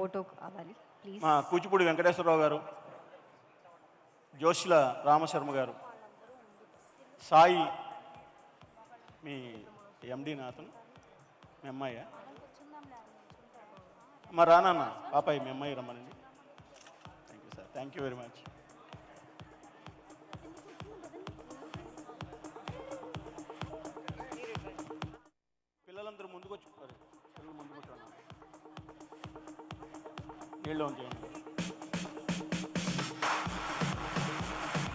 Photo కావాలి please. మా కూచిపూడి వెంకటేశ్వరరావు గారు, జోషిల రామశర్మ గారు, సాయి మీ ఎండి నాతను, మీ అమ్మాయి మా రానన్న పాపాయి మీ అమ్మాయి రమ్మనండి. Thank you sir, thank you very much. పిల్లలందరూ ముందుకు వచ్చుకుంటారు, పిల్లలు ముందుకు వచ్చాను నీళ్ళు ఉంచేయండి.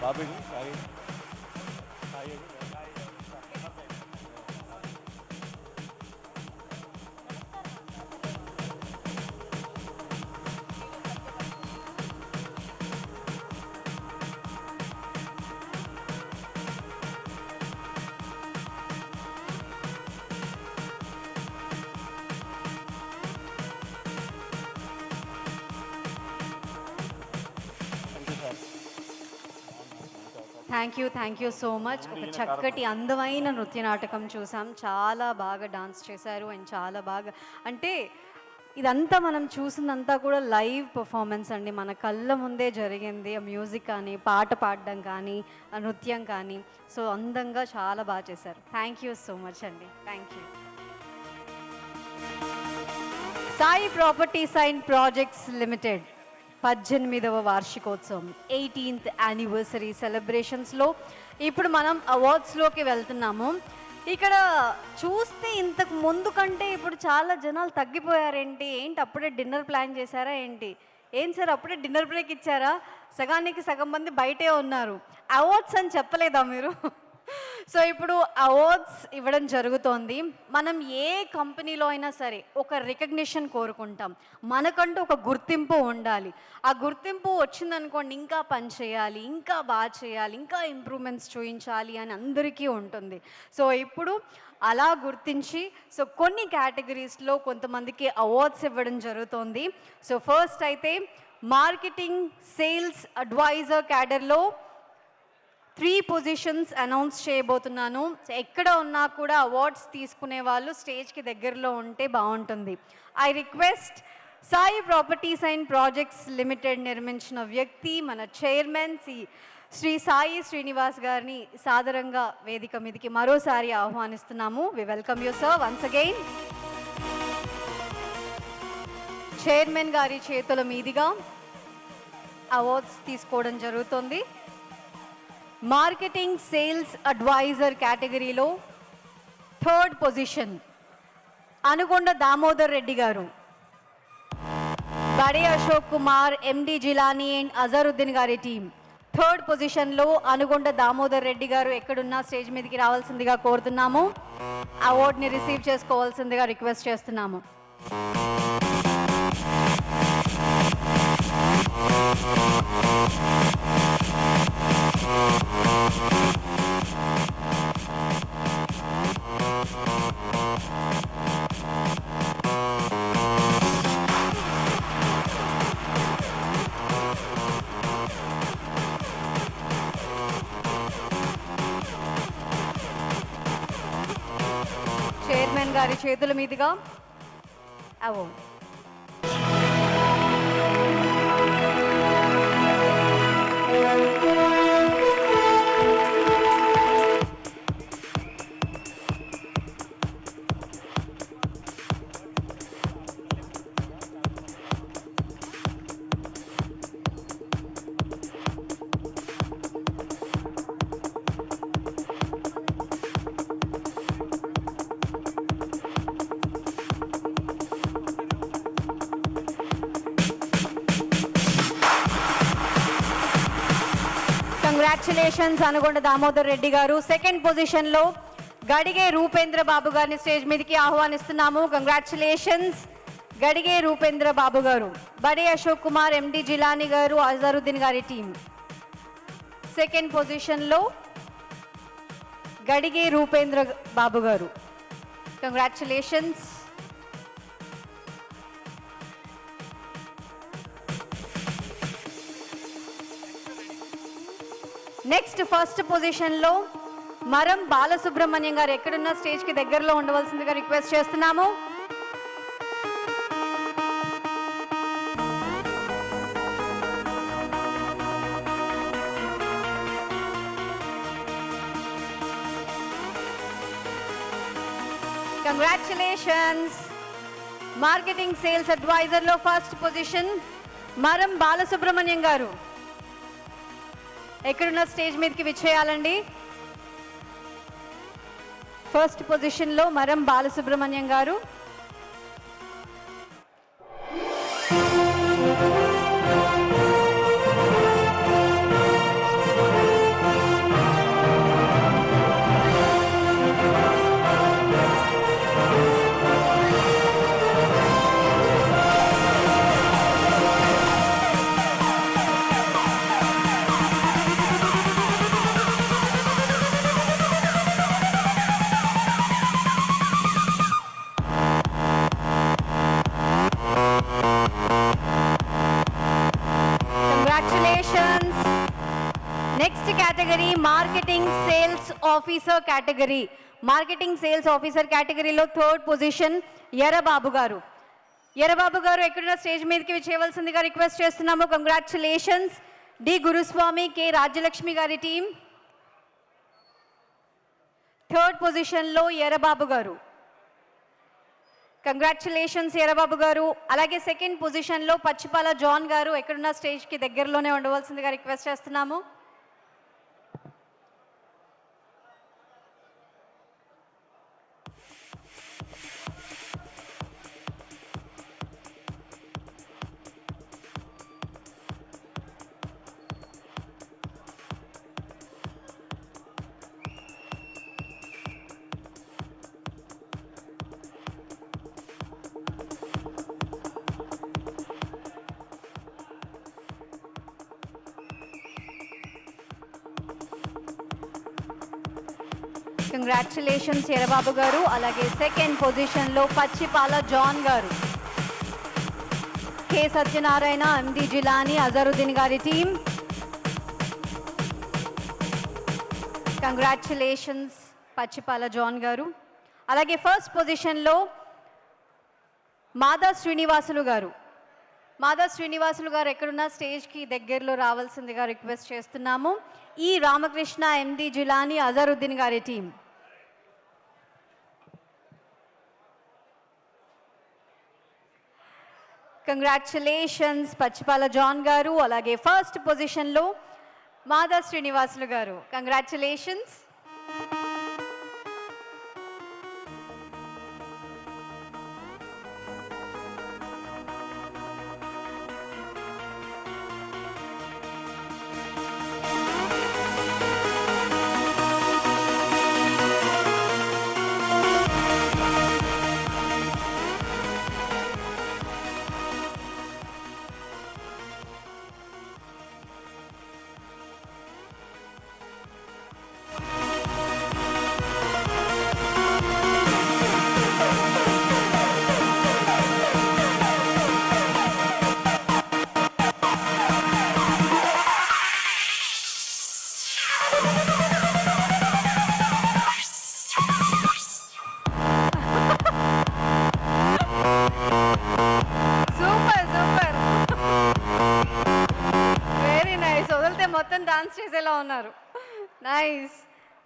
Bobby Sai Sai thank you so much. ఒక చక్కటి అందమైన నృత్య నాటకం చూసాం, చాలా బాగా డాన్స్ చేశారు అండ్ చాలా బాగా, అంటే ఇదంతా మనం చూసిందంతా కూడా లైవ్ పర్ఫార్మెన్స్ అండి, మన కళ్ళ ముందే జరిగింది. ఆ మ్యూజిక్ కానీ, పాట పాడడం కానీ, ఆ నృత్యం కానీ, సో అందంగా చాలా బాగా చేశారు. థ్యాంక్ యూ సో మచ్ అండి, thank you. Sai properties and projects limited 18వ వార్షికోత్సవం 18th యానివర్సరీ సెలబ్రేషన్స్లో ఇప్పుడు మనం అవార్డ్స్లోకి వెళ్తున్నాము. ఇక్కడ చూస్తే ఇంతకు ముందు కంటే ఇప్పుడు చాలా జనాలు తగ్గిపోయారేంటి, అప్పుడే డిన్నర్ ప్లాన్ చేశారా ఏంటి? సార్ అప్పుడే డిన్నర్ బ్రేక్ ఇచ్చారా? సగానికి సగం మంది బయటే ఉన్నారు. అవార్డ్స్ అని చెప్పలేదా మీరు? సో ఇప్పుడు అవార్డ్స్ ఇవ్వడం జరుగుతోంది. మనం ఏ కంపెనీలో అయినా సరే ఒక రికగ్నిషన్ కోరుకుంటాం, మనకంటూ ఒక గుర్తింపు ఉండాలి. ఆ గుర్తింపు వచ్చిందనుకోండి, ఇంకా పని చేయాలి, ఇంకా బాగా చేయాలి, ఇంకా ఇంప్రూవ్మెంట్స్ చూపించాలి అని అందరికీ ఉంటుంది. సో ఇప్పుడు అలా గుర్తించి సో కొన్ని కేటగిరీస్లో కొంతమందికి అవార్డ్స్ ఇవ్వడం జరుగుతోంది. సో ఫస్ట్ అయితే మార్కెటింగ్ సేల్స్ అడ్వైజర్ క్యాడర్లో 3 పొజిషన్స్ అనౌన్స్ చేయబోతున్నాను. ఎక్కడ ఉన్నా కూడా అవార్డ్స్ తీసుకునే వాళ్ళు స్టేజ్కి దగ్గరలో ఉంటే బాగుంటుంది. I request Sai properties and projects limited నిర్మించిన వ్యక్తి, మన చైర్మన్ శ్రీ సాయి శ్రీనివాస్ గారిని సాదరంగా వేదిక మీదకి మరోసారి ఆహ్వానిస్తున్నాము. We welcome you sir once again. Chairman గారి చేతుల మీదుగా అవార్డ్స్ తీసుకోవడం జరుగుతుంది. మార్కెటింగ్ సేల్స్ అడ్వైజర్ కేటగిరీలో 3rd position Anaconda Damodar Reddy గారు, బడే అశోక్ కుమార్, ఎండి జిలానీ అండ్ అజరుద్దీన్ గారి టీం 3rd పొజిషన్లో అనుకొండ దామోదర్ రెడ్డి గారు ఎక్కడున్నా స్టేజ్ మీదకి రావాల్సిందిగా కోరుతున్నాము. అవార్డుని రిసీవ్ చేసుకోవాల్సిందిగా రిక్వెస్ట్ చేస్తున్నాము. చైర్మన్ గారి చేతుల మీదుగా award. Congratulations Anaconda Damodar Reddy గారు. 2nd పొజిషన్లో గడిగే రూపేంద్ర బాబు గారిని స్టేజ్ మీదకి ఆహ్వానిస్తున్నాము. కంగ్రాచులేషన్స్ గడిగే రూపేంద్ర బాబు గారు. బడే అశోక్ కుమార్, ఎండి జిలానీ గారు, అజరుద్దీన్ గారి టీం 2nd పొజిషన్లో గడిగే రూపేంద్ర బాబు గారు. కంగ్రాచులేషన్స్. నెక్స్ట్ 1st పొజిషన్లో మరం బాలసుబ్రహ్మణ్యం గారు ఎక్కడున్న స్టేజ్కి దగ్గరలో ఉండవలసిందిగా రిక్వెస్ట్ చేస్తున్నాము. కంగ్రాచులేషన్స్. మార్కెటింగ్ సేల్స్ అడ్వైజర్లో ఫస్ట్ పొజిషన్ మరం బాలసుబ్రహ్మణ్యం గారు. ఎక్కడున్న స్టేజ్ మీదకి విచ్చేయాలండి. ఫస్ట్ పొజిషన్లో మరం బాలసుబ్రహ్మణ్యం గారు. Next category marketing sales officer category. Marketing sales officer కేటగిరీలో థర్డ్ పొజిషన్ ఎర్రబాబు గారు. ఎర్రబాబు గారు ఎక్కడున్న స్టేజ్ మీదకి చేయవలసిందిగా రిక్వెస్ట్ చేస్తున్నాము. కంగ్రాచులేషన్స్. డి గురుస్వామి, కె రాజ్యలక్ష్మి గారి టీం. థర్డ్ పొజిషన్లో ఎర్రబాబు గారు. కంగ్రాచులేషన్స్ ఎర్రబాబు గారు. అలాగే సెకండ్ పొజిషన్లో పచ్చిపాల జాన్ గారు ఎక్కడున్న స్టేజ్కి దగ్గరలోనే ఉండవలసిందిగా రిక్వెస్ట్ చేస్తున్నాము. కంగ్రాచులేషన్స్ ఎర్రబాబు గారు. అలాగే సెకండ్ పొజిషన్లో పచ్చిపాల జాన్ గారు. కె సత్యనారాయణ, ఎండి జిలాని, అజరుద్దీన్ గారి టీం. కంగ్రాచులేషన్స్ పచ్చిపాల జాన్ గారు. అలాగే ఫస్ట్ పొజిషన్లో మాదా శ్రీనివాసులు గారు. మాదా శ్రీనివాసులు గారు ఎక్కడున్న స్టేజ్కి దగ్గరలో రావాల్సిందిగా రిక్వెస్ట్ చేస్తున్నాము. ఈ రామకృష్ణ, ఎండి జిలాని, అజరుద్దీన్ గారి టీం. కంగ్రాచులేషన్స్ పచ్చిపాల జాన్ గారు. అలాగే ఫస్ట్ పొజిషన్లో మాదా శ్రీనివాసులు గారు. కంగ్రాచులేషన్స్. మొత్తం డాన్స్ చేసేలా ఉన్నారు. Nice.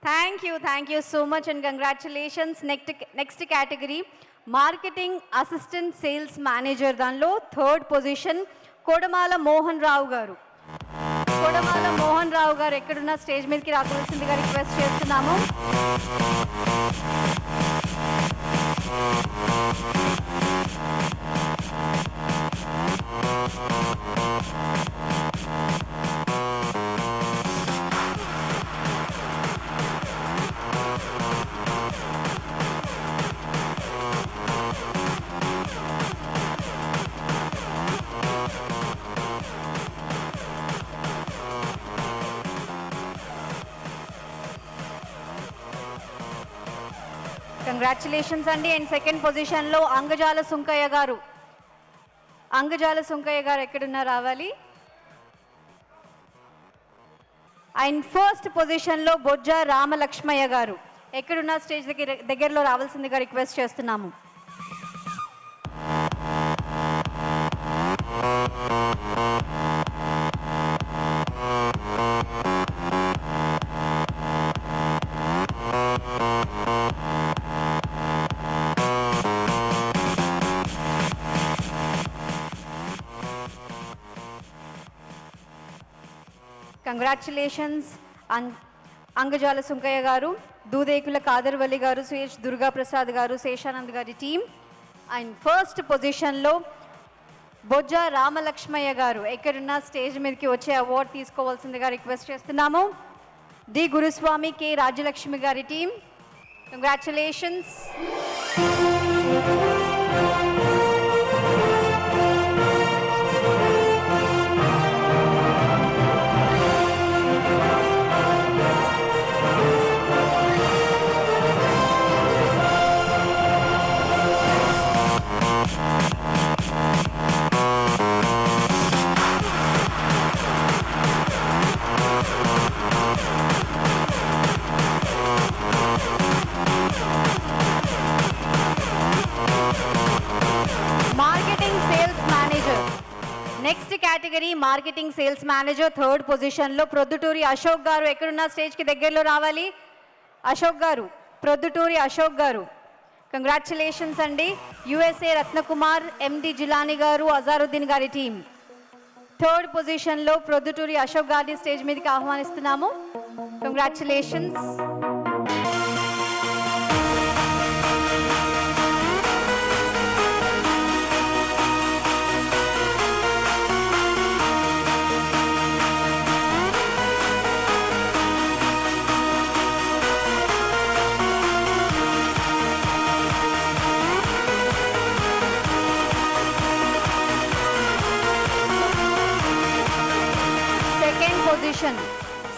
Thank you so much and congratulations. Next category marketing assistant sales manager. దానిలో థర్డ్ పొజిషన్ కొడమాల మోహన్ రావు గారు. కొడమాల మోహన్ రావు గారు ఎక్కడున్న స్టేజ్ మీదకి రావాల్సిందిగా రిక్వెస్ట్ చేస్తున్నాము. కంగ్రాచులేషన్స్ అండి. అండ్ సెకండ్ పొజిషన్లో అంగజాల సుంకయ్య గారు. అంగజాల సుంకయ్య గారు ఎక్కడున్నా రావాలి. అండ్ ఫస్ట్ పొజిషన్లో బొజ్జ రామలక్ష్మయ్య గారు ఎక్కడున్న స్టేజ్ దగ్గరలో రావాల్సిందిగా రిక్వెస్ట్ చేస్తున్నాము. కంగ్రాచులేషన్స్ అంగజాల సుంకయ్య గారు, దూదేకుల కాదర్వల్లి గారు, సుయేష్ దుర్గా ప్రసాద్ గారు, శేషానంద్ గారి టీం. అండ్ ఫస్ట్ పొజిషన్లో బొజ్జ రామలక్ష్మయ్య గారు ఎక్కడున్న స్టేజ్ మీదకి వచ్చే అవార్డు తీసుకోవాల్సిందిగా రిక్వెస్ట్ చేస్తున్నాము. డి గురుస్వామి, కె రాజ్యలక్ష్మి గారి team. Congratulations. Next category marketing sales manager. Third పొజిషన్లో ప్రొద్దుటూరి అశోక్ గారు ఎక్కడున్న స్టేజ్కి దగ్గరలో రావాలి. అశోక్ గారు, ప్రొద్దుటూరి అశోక్ గారు, కంగ్రాచులేషన్స్ అండి. యుఎస్ఏ రత్నకుమార్, ఎండి జిలాని గారు, అజారుద్దీన్ గారి టీం. థర్డ్ పొజిషన్లో ప్రొద్దుటూరి అశోక్ గారిని స్టేజ్ మీదకి ఆహ్వానిస్తున్నాము. Congratulations.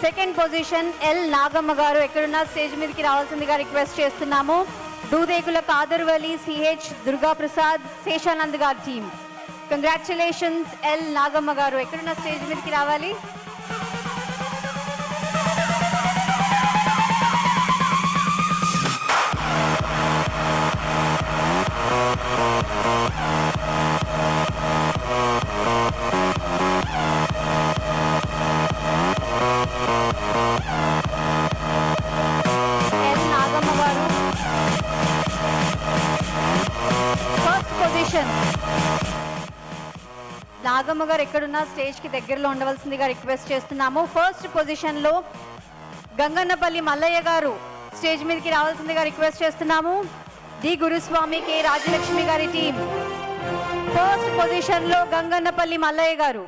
Second position L Nagamma గారు ఎక్కడున్న స్టేజ్ మీదకి రావాల్సిందిగా రిక్వెస్ట్ చేస్తున్నాము. దూదేకుల కాదర్వలి, సిహెచ్ దుర్గా ప్రసాద్, శేషానంద్ గారి టీం. కంగ్రాచులేషన్స్ ఎల్ నాగమ్మ గారు ఎక్కడున్న స్టేజ్ మీదకి రావాలి. నాగమ్మ గారు ఎక్కడున్నా స్టేజ్కి దగ్గరలో ఉండవలసిందిగా రిక్వెస్ట్ చేస్తున్నాము. ఫస్ట్ పొజిషన్లో గంగన్నపల్లి మల్లయ్య గారు స్టేజ్ మీదకి రావాల్సిందిగా రిక్వెస్ట్ చేస్తున్నాము. డి గురుస్వామి, కె రాజ్యలక్ష్మి గారి టీం. ఫస్ట్ పొజిషన్లో గంగన్నపల్లి మల్లయ్య గారు.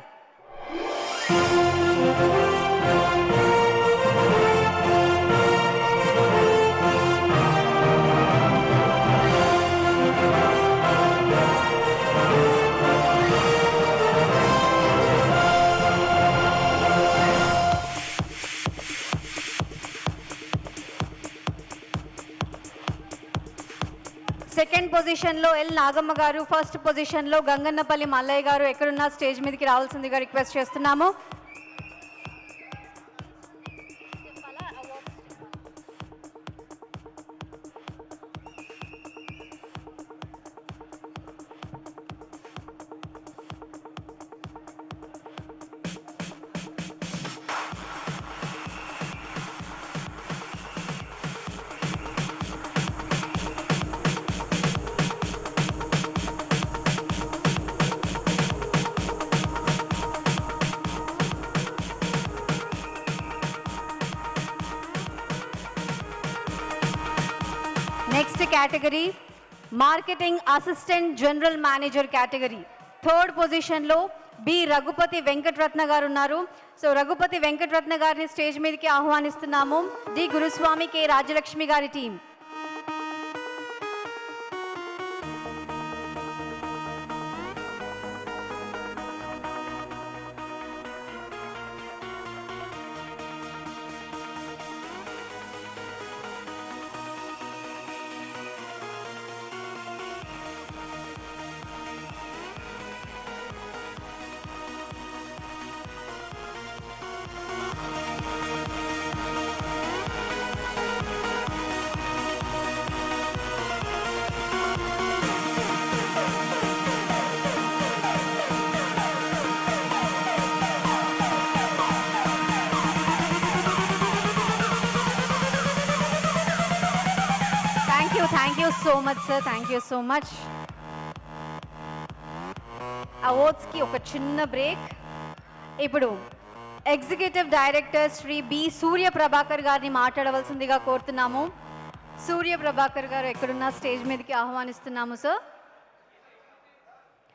సెకండ్ పొజిషన్లో ఎల్ నాగమ్మ గారు, ఫస్ట్ పొజిషన్లో గంగన్నపల్లి మల్లయ్య గారు ఎక్కడున్న స్టేజ్ మీదకి రావాల్సిందిగా రిక్వెస్ట్ చేస్తున్నాము. Next category marketing assistant general manager category. Third పొజిషన్లో బి రఘుపతి వెంకటరత్న గారు ఉన్నారు. సో రఘుపతి వెంకటరత్న గారిని స్టేజ్ మీదకి ఆహ్వానిస్తున్నాము. డి గురుస్వామి, కె రాజ్యలక్ష్మి గారి team. Thank you so much sir, thank you so much. అవార్డ్స్కి ఒక చిన్న బ్రేక్. ఇప్పుడు executive director Shri B Surya Prabhakar గారిని మాట్లాడవలసిందిగా కోరుతున్నాము. సూర్య ప్రభాకర్ గారు ఎక్కడున్న స్టేజ్ మీదకి ఆహ్వానిస్తున్నాము సార్.